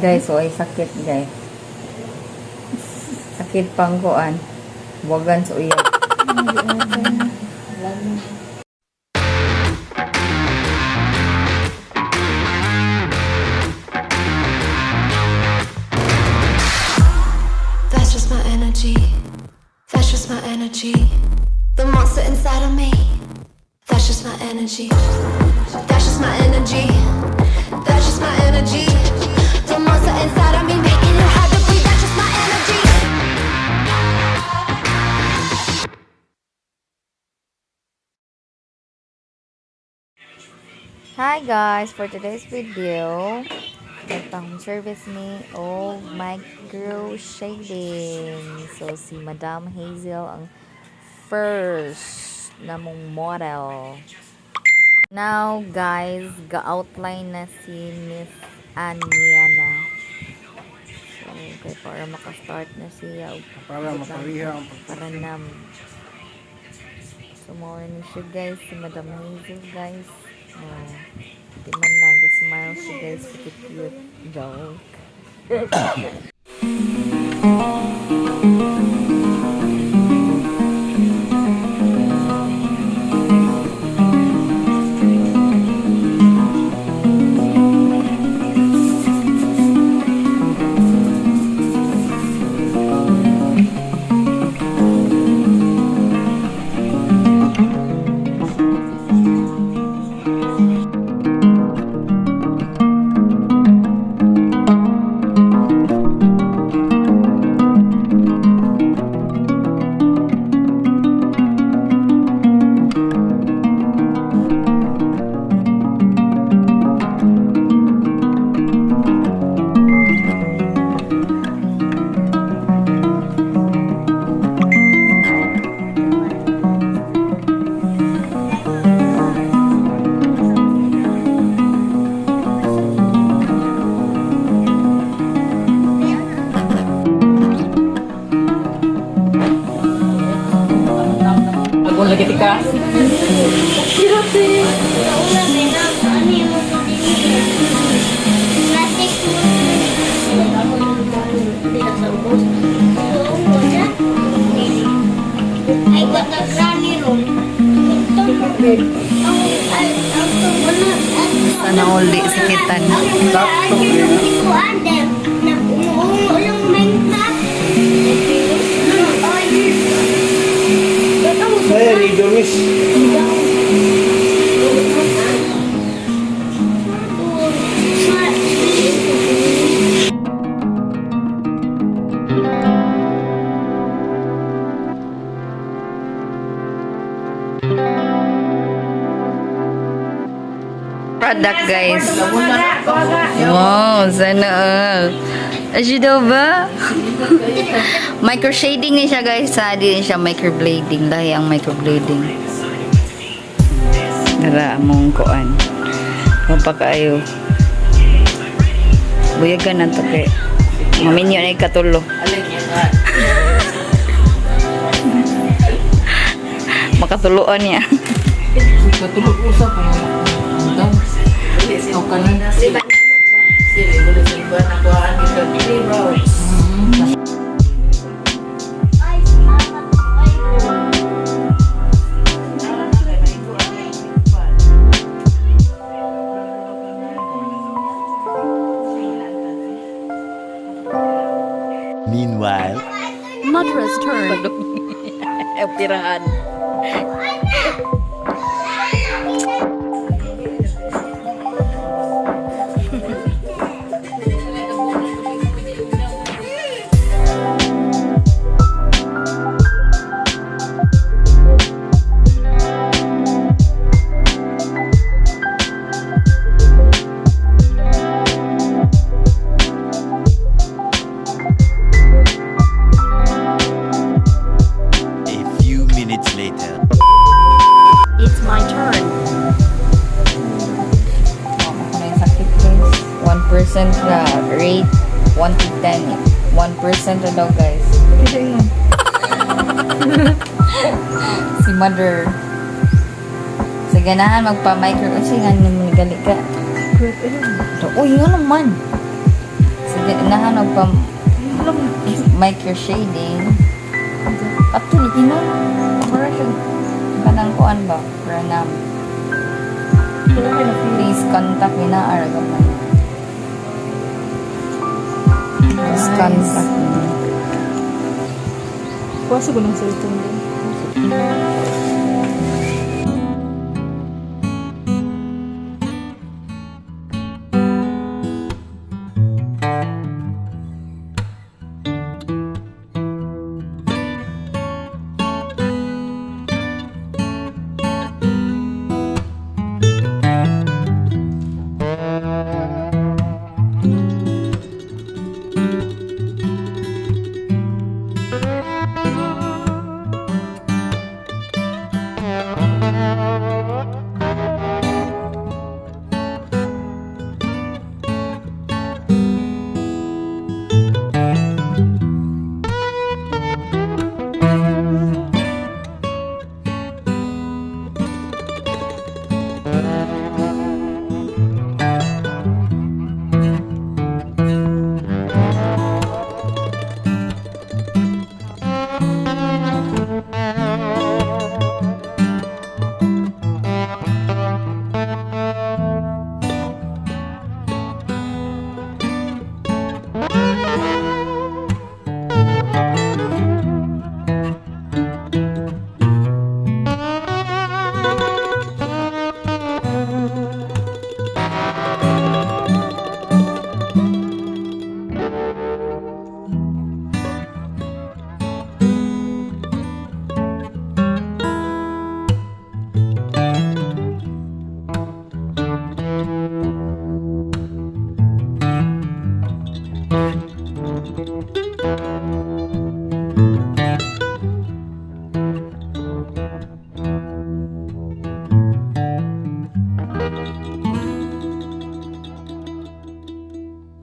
Guys, so ay sakit guys. Sakit pang kuan. Buwagan sa uyab. That's just my energy. That's just my energy. The monster inside of me. That's just my energy. That's just my energy. That's just my energy. The monster inside of me making it hard to breathe. That's just my energy. Hi guys, for today's video, nagpang service ni o microshading. So si Madam Hazel ang first namong model. Now guys, ga-outline na si Miss Aniana. So okay, para maka-start na siya. Para mapariha ang paranam. So more ni siya guys, si Madam Hazel guys. Di man nag-smile siya guys, cute joke. lagi tika. Sana uli sakitan. Saya Ridonis. Product guys. Wow, sana all. Asya daw ba? Microshading ni siya guys. Di siya microblading. Dahil ang microblading. Nara among kuan. Mapakaayo. Buyagan na to kay. Maminyo na ikatulo. Makatuluan niya. Katulog usap mo. O kanin. Sili boleh simpan akuan kita pilih bro. Meanwhile, Madra's turn. Pirahan. later. It's my turn. Ako na yung sakit guys. 1% na rate. 1 to 10. 1% na daw guys. Si mother. Sa ganahan magpa-micro. Kasi nga naman gali ka. Uy, nga naman. Sa Nahanap pa microshading. Patuloy gino. Para siya kanang kuan ba? Pranam. Please contact me na araga pa. Please contact me. Puasa ko ng cellphone din.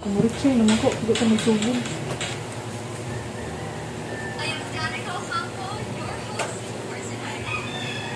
Kumurit siya naman ko. Hindi ka magsugod. I am Danica Ocampo, your host for tonight,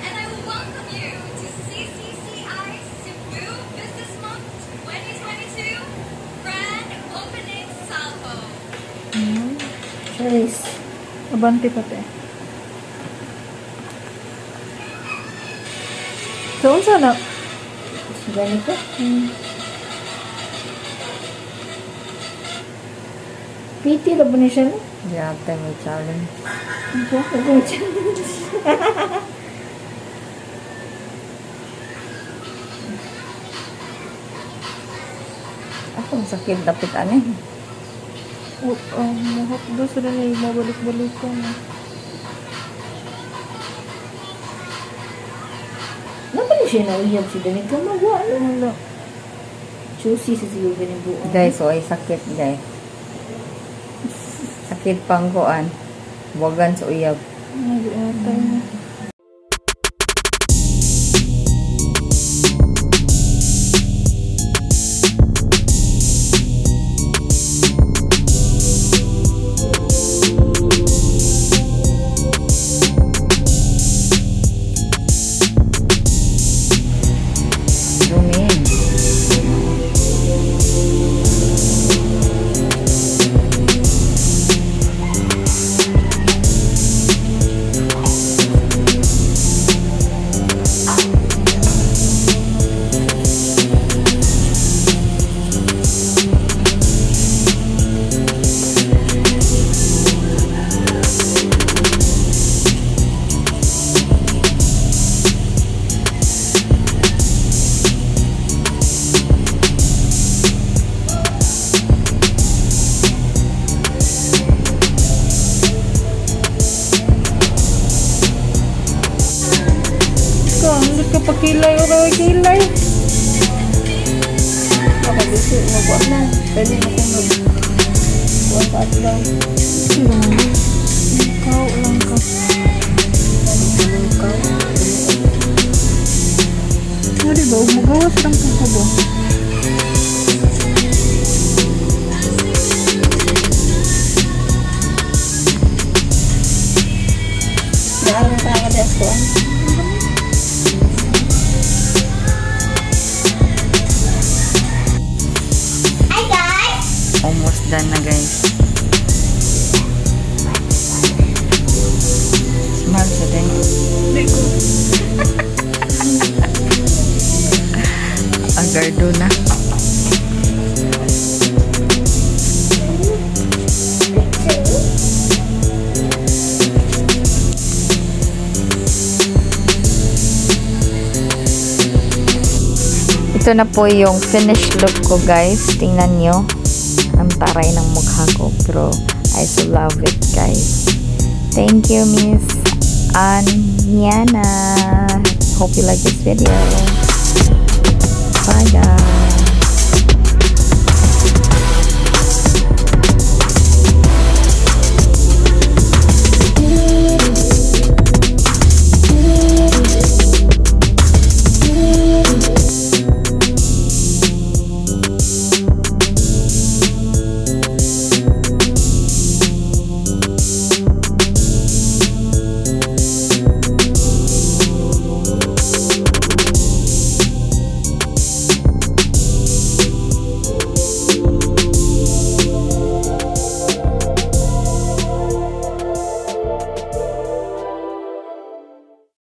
and I will welcome you to CCCI Cebu Business Month 2022 Grand Opening Salvo. Cheers. Abante pati. So, unsa na? Ganito. PT na ba niya siya? Yeah, after may challenge. Ako masakit dapat ano eh. Mahap doon sila na yung mabalik-balik ko na. Napali siya na uyab si Danig ka mawa. Wala. Juicy sa siyo ganyan buong. Guys, so ay sakit guys. Sakit pang kuan. Buwagan sa uyab. Nag-iatay na. Dumin. Hindi ka pa kilay o raway kilay. Ako gusto mabuwa na. Pwede mo kong magbuwa sa atlaw. Ikaw lang ka. Ano ba? Magawas lang po ba? Naarang ka ka des ko. Hi guys! Almost Almost done na guys. Smile sa din. Agardo na. Ito na po yung finished look ko guys. Tingnan nyo. Ang taray ng mukha ko. Pero I so love it guys. Thank you Miss Anyana. Hope you like this video. Bye guys.